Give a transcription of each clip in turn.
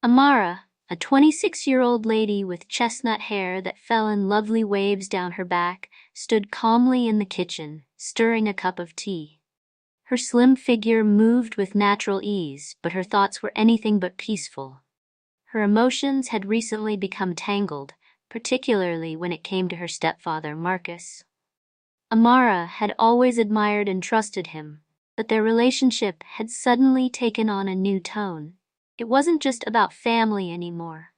Amara, a 26-year-old lady with chestnut hair that fell in lovely waves down her back, stood calmly in the kitchen, stirring a cup of tea. Her slim figure moved with natural ease, but her thoughts were anything but peaceful. Her emotions had recently become tangled, particularly when it came to her stepfather, Marcus. Amara had always admired and trusted him, but their relationship had suddenly taken on a new tone. It wasn't just about family anymore.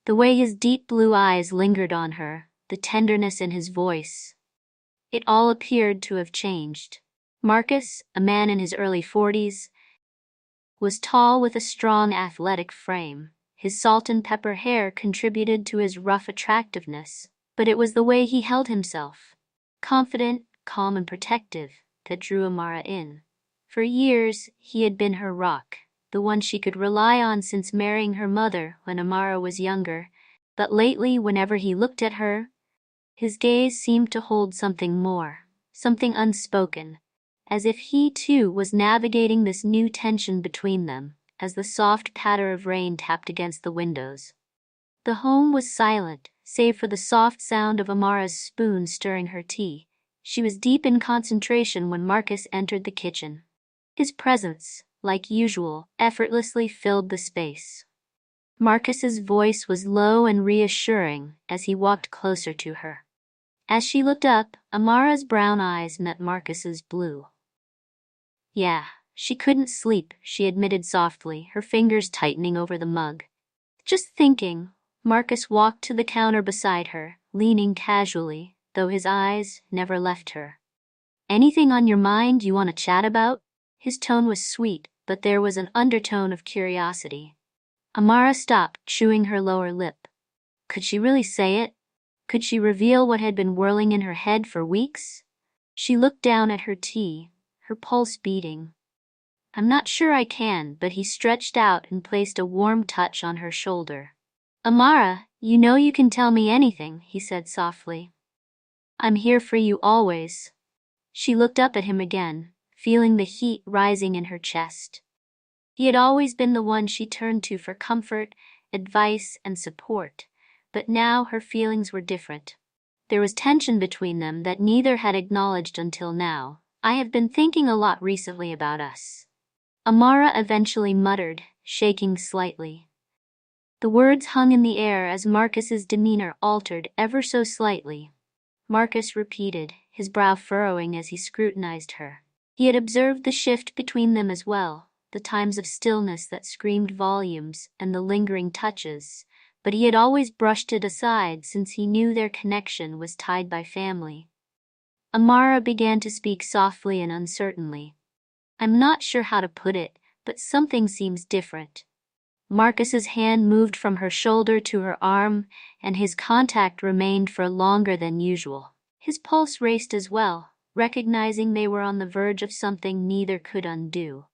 The way his deep blue eyes lingered on her, the tenderness in his voice, it all appeared to have changed. Marcus, a man in his early 40s, was tall with a strong athletic frame. His salt and pepper hair contributed to his rough attractiveness, but it was the way he held himself, confident, calm, and protective, that drew Amara in. For years, he had been her rock, the one she could rely on since marrying her mother when Amara was younger, but lately, whenever he looked at her, his gaze seemed to hold something more, something unspoken, as if he too was navigating this new tension between them, as the soft patter of rain tapped against the windows. The home was silent, save for the soft sound of Amara's spoon stirring her tea. She was deep in concentration when Marcus entered the kitchen. His presence, like usual, effortlessly filled the space. Marcus's voice was low and reassuring as he walked closer to her. As she looked up, Amara's brown eyes met Marcus's blue. "Yeah, she couldn't sleep," she admitted softly, her fingers tightening over the mug. "Just thinking." Marcus walked to the counter beside her, leaning casually, though his eyes never left her. "Anything on your mind you want to chat about?" His tone was sweet, but there was an undertone of curiosity. Amara stopped, chewing her lower lip. Could she really say it? Could she reveal what had been whirling in her head for weeks? She looked down at her tea, her pulse beating. "I'm not sure I can," but he stretched out and placed a warm touch on her shoulder. "Amara, you know you can tell me anything," he said softly. "I'm here for you always." She looked up at him again, feeling the heat rising in her chest. He had always been the one she turned to for comfort, advice, and support, but now her feelings were different. There was tension between them that neither had acknowledged until now. "I have been thinking a lot recently about us," Amara eventually muttered, shaking slightly. The words hung in the air as Marcus's demeanor altered ever so slightly. Marcus repeated, his brow furrowing as he scrutinized her. He had observed the shift between them as well, the times of stillness that screamed volumes and the lingering touches, but he had always brushed it aside since he knew their connection was tied by family. Amara began to speak softly and uncertainly. "I'm not sure how to put it, but something seems different." Marcus's hand moved from her shoulder to her arm, and his contact remained for longer than usual. His pulse raced as well, recognizing they were on the verge of something neither could undo.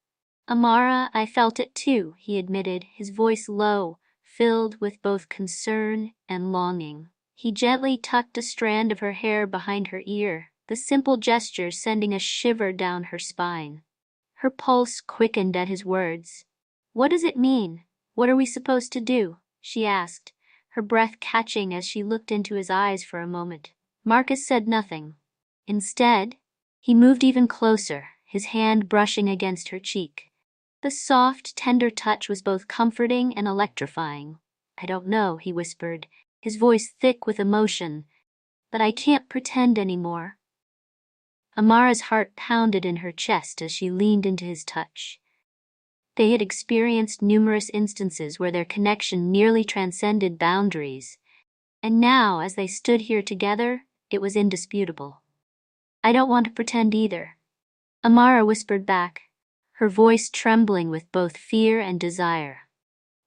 "Amara, I felt it too," he admitted, his voice low, filled with both concern and longing. He gently tucked a strand of her hair behind her ear, the simple gesture sending a shiver down her spine. Her pulse quickened at his words. "What does it mean? What are we supposed to do?" she asked, her breath catching as she looked into his eyes for a moment. Marcus said nothing. Instead, he moved even closer, his hand brushing against her cheek. The soft, tender touch was both comforting and electrifying. "I don't know," he whispered, his voice thick with emotion, "but I can't pretend anymore." Amara's heart pounded in her chest as she leaned into his touch. They had experienced numerous instances where their connection nearly transcended boundaries, and now, as they stood here together, it was indisputable. "I don't want to pretend either," Amara whispered back, her voice trembling with both fear and desire.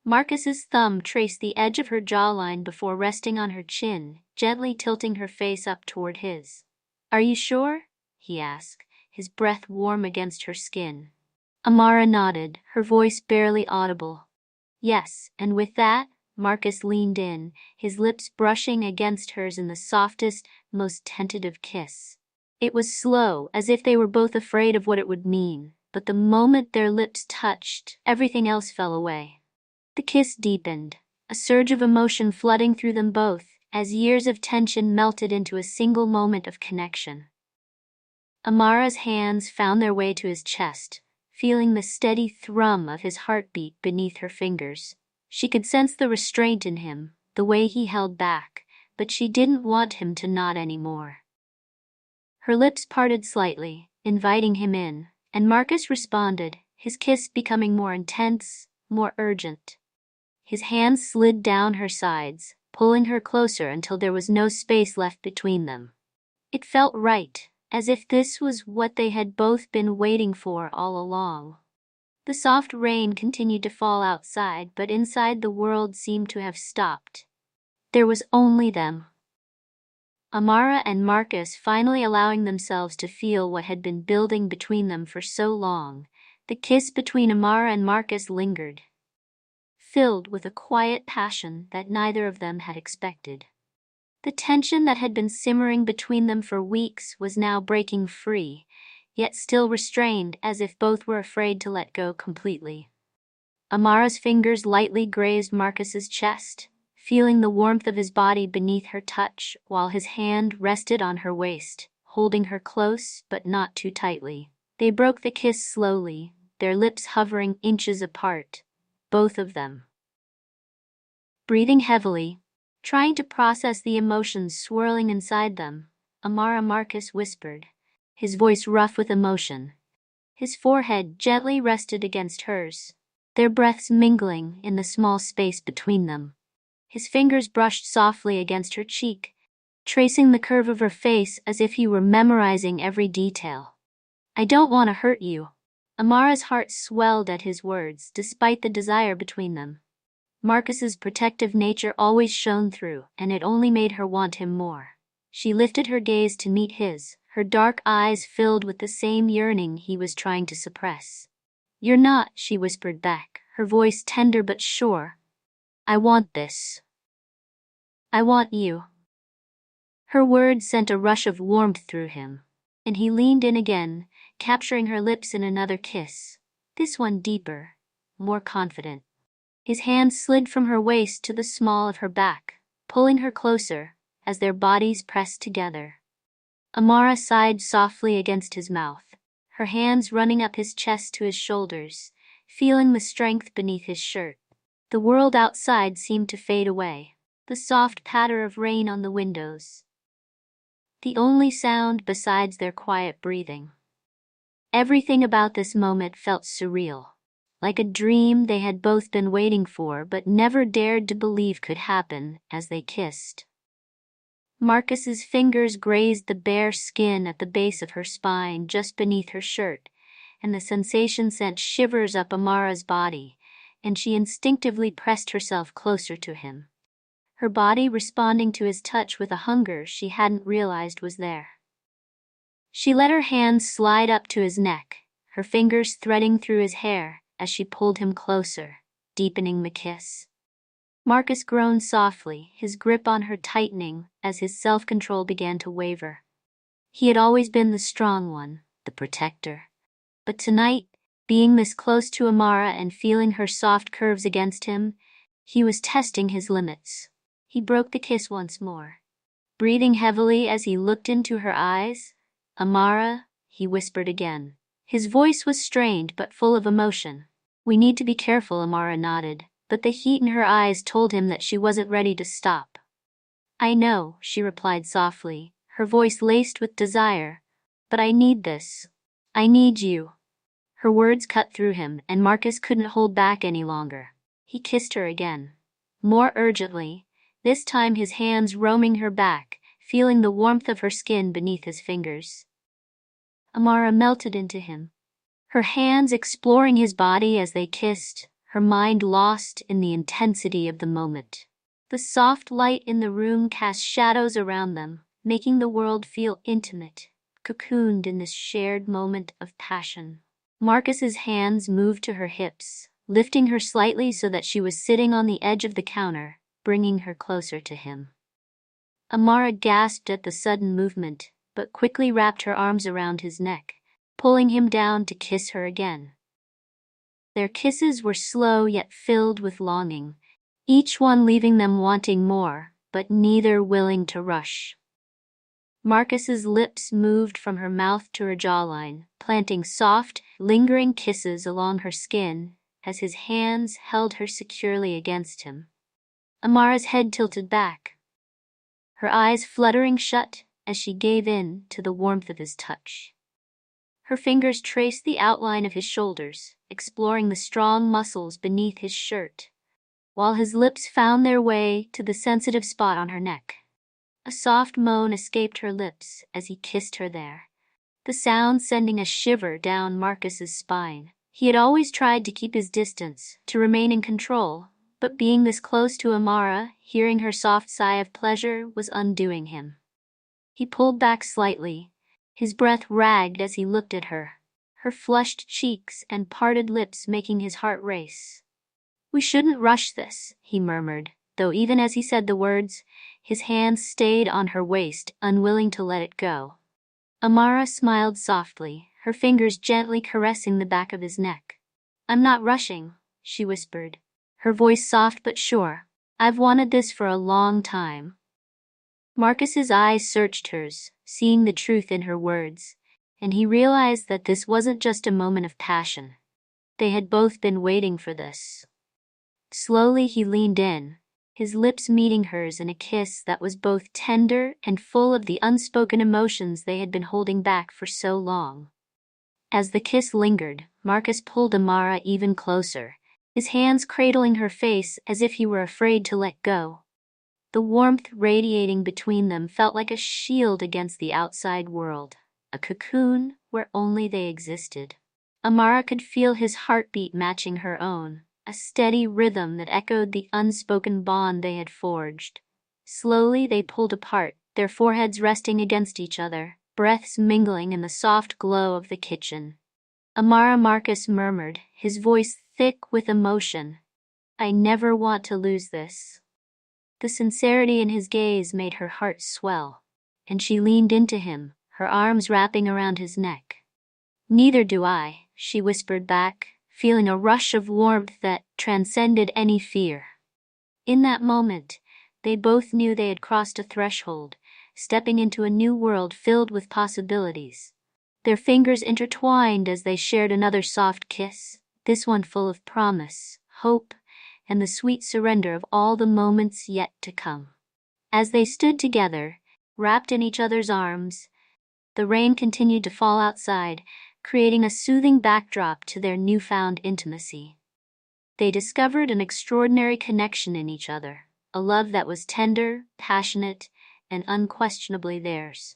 Marcus's thumb traced the edge of her jawline before resting on her chin, gently tilting her face up toward his. "Are you sure?" he asked, his breath warm against her skin. Amara nodded, her voice barely audible. "Yes," and with that, Marcus leaned in, his lips brushing against hers in the softest, most tentative kiss. It was slow, as if they were both afraid of what it would mean, but the moment their lips touched, everything else fell away. The kiss deepened, a surge of emotion flooding through them both, as years of tension melted into a single moment of connection. Amara's hands found their way to his chest, feeling the steady thrum of his heartbeat beneath her fingers. She could sense the restraint in him, the way he held back, but she didn't want him to nod anymore. Her lips parted slightly, inviting him in, and Marcus responded, his kiss becoming more intense, more urgent. His hands slid down her sides, pulling her closer until there was no space left between them. It felt right, as if this was what they had both been waiting for all along. The soft rain continued to fall outside, but inside the world seemed to have stopped. There was only them. Amara and Marcus finally allowing themselves to feel what had been building between them for so long. The kiss between Amara and Marcus lingered, filled with a quiet passion that neither of them had expected. The tension that had been simmering between them for weeks was now breaking free, yet still restrained, as if both were afraid to let go completely. Amara's fingers lightly grazed Marcus's chest, feeling the warmth of his body beneath her touch, while his hand rested on her waist, holding her close but not too tightly. They broke the kiss slowly, their lips hovering inches apart, both of them. Breathing heavily, trying to process the emotions swirling inside them, Marcus whispered, his voice rough with emotion. His forehead gently rested against hers, their breaths mingling in the small space between them. His fingers brushed softly against her cheek, tracing the curve of her face as if he were memorizing every detail. I don't want to hurt you. Amara's heart swelled at his words, despite the desire between them. Marcus's protective nature always shone through, and it only made her want him more. She lifted her gaze to meet his, her dark eyes filled with the same yearning he was trying to suppress. You're not, she whispered back, her voice tender but sure. I want this. I want you. Her words sent a rush of warmth through him, and he leaned in again, capturing her lips in another kiss, this one deeper, more confident. His hand slid from her waist to the small of her back, pulling her closer as their bodies pressed together. Amara sighed softly against his mouth, her hands running up his chest to his shoulders, feeling the strength beneath his shirt. The world outside seemed to fade away, the soft patter of rain on the windows, the only sound besides their quiet breathing. Everything about this moment felt surreal, like a dream they had both been waiting for but never dared to believe could happen as they kissed. Marcus's fingers grazed the bare skin at the base of her spine just beneath her shirt, and the sensation sent shivers up Amara's body, and she instinctively pressed herself closer to him, her body responding to his touch with a hunger she hadn't realized was there. She let her hands slide up to his neck, her fingers threading through his hair as she pulled him closer, deepening the kiss. Marcus groaned softly, his grip on her tightening as his self-control began to waver. He had always been the strong one, the protector. But tonight, being this close to Amara and feeling her soft curves against him, he was testing his limits. He broke the kiss once more. Breathing heavily as he looked into her eyes, Amara, he whispered again. His voice was strained but full of emotion. We need to be careful, Amara nodded, but the heat in her eyes told him that she wasn't ready to stop. I know, she replied softly, her voice laced with desire, but I need this. I need you. Her words cut through him, and Marcus couldn't hold back any longer. He kissed her again, more urgently, this time his hands roaming her back, feeling the warmth of her skin beneath his fingers. Amara melted into him, her hands exploring his body as they kissed, her mind lost in the intensity of the moment. The soft light in the room cast shadows around them, making the world feel intimate, cocooned in this shared moment of passion. Marcus's hands moved to her hips, lifting her slightly so that she was sitting on the edge of the counter, bringing her closer to him. Amara gasped at the sudden movement, but quickly wrapped her arms around his neck, pulling him down to kiss her again. Their kisses were slow yet filled with longing, each one leaving them wanting more, but neither willing to rush. Marcus's lips moved from her mouth to her jawline, planting soft, lingering kisses along her skin as his hands held her securely against him. Amara's head tilted back, her eyes fluttering shut as she gave in to the warmth of his touch. Her fingers traced the outline of his shoulders, exploring the strong muscles beneath his shirt, while his lips found their way to the sensitive spot on her neck. A soft moan escaped her lips as he kissed her there, the sound sending a shiver down Marcus's spine. He had always tried to keep his distance, to remain in control, but being this close to Amara, hearing her soft sigh of pleasure, was undoing him. He pulled back slightly, his breath ragged as he looked at her, her flushed cheeks and parted lips making his heart race. "We shouldn't rush this," he murmured, though even as he said the words, his hands stayed on her waist, unwilling to let it go. Amara smiled softly, her fingers gently caressing the back of his neck. "I'm not rushing," she whispered, her voice soft but sure. "I've wanted this for a long time." Marcus's eyes searched hers, seeing the truth in her words, and he realized that this wasn't just a moment of passion. They had both been waiting for this. Slowly he leaned in, his lips meeting hers in a kiss that was both tender and full of the unspoken emotions they had been holding back for so long. As the kiss lingered, Marcus pulled Amara even closer, his hands cradling her face as if he were afraid to let go. The warmth radiating between them felt like a shield against the outside world, a cocoon where only they existed. Amara could feel his heartbeat matching her own, a steady rhythm that echoed the unspoken bond they had forged. Slowly they pulled apart, their foreheads resting against each other, breaths mingling in the soft glow of the kitchen. "Amara," Marcus murmured, his voice thick with emotion, "I never want to lose this." The sincerity in his gaze made her heart swell, and she leaned into him, her arms wrapping around his neck. "Neither do I," she whispered back, feeling a rush of warmth that transcended any fear. In that moment, they both knew they had crossed a threshold, stepping into a new world filled with possibilities. Their fingers intertwined as they shared another soft kiss, this one full of promise, hope, and the sweet surrender of all the moments yet to come. As they stood together, wrapped in each other's arms, the rain continued to fall outside, creating a soothing backdrop to their newfound intimacy. They discovered an extraordinary connection in each other, a love that was tender, passionate, and unquestionably theirs.